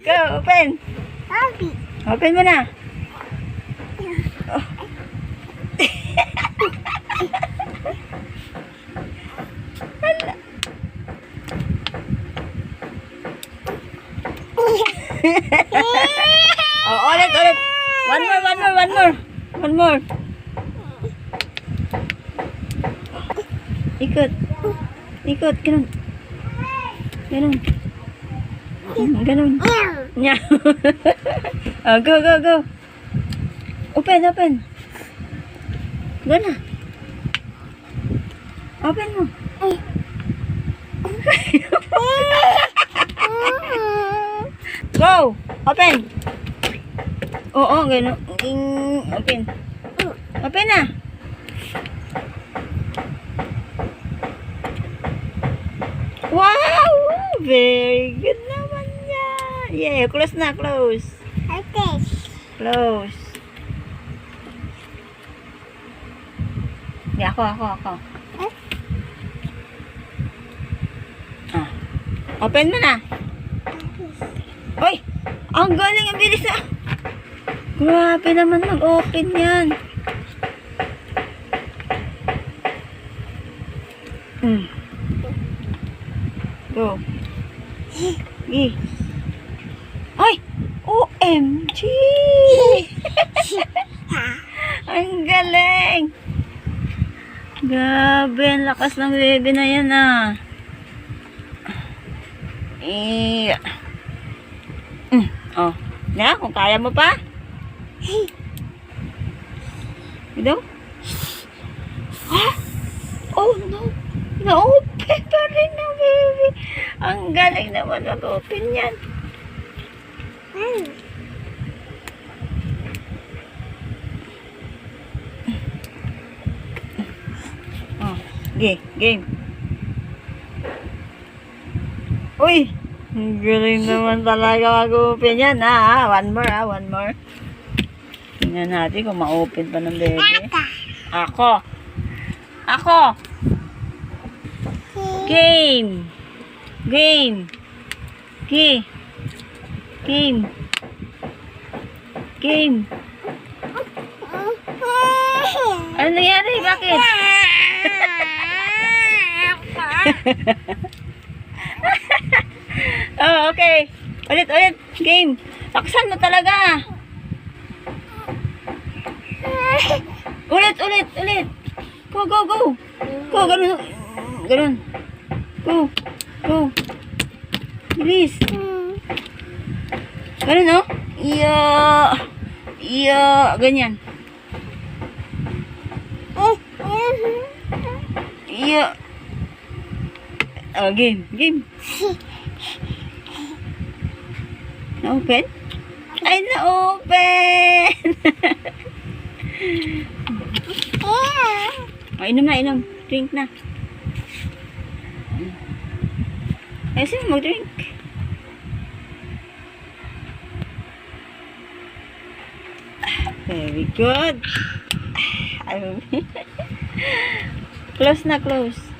Go, open. Open mo na. Oh. Hala. Oh, ulit. One more. Ikot. Ganun. Ganun. Nya. Oh, go. Open. Go na. Open mo. Go. Open. Oo, ganun. Open. Open na. Wow! Very good naman yan. Yeah, close na, close. Close. Yeah, ako. Ah. Open mo na. Hoy! Ang galing, ang bilis na. Grabe naman mag-open yan. Go. Ay! OMG! Ang galing! Grabe, ang lakas ng baby na yan ah. Oh, na, kung kaya mo pa. Ito? Oh no! Na-open pa rin na baby. Ang galing naman mag-open yan. Oh, game. Uy! Ang galing naman talaga mag-open yan ha. One more. Tingnan natin kung ma-open pa ng baby. Ako. Game. Ano nangyari? Bakit? Oh, okay. Ulit. Game. Laksan mo talaga. Ulit. Go. Go, ganun. Go. Bilis. Ganun, no? Iya. Ganyan. Iya. Oh, game. Na-open? Ay, na-open! Oh, inom. Drink na. Ay, sino mag-drink? Very good. Close na, close.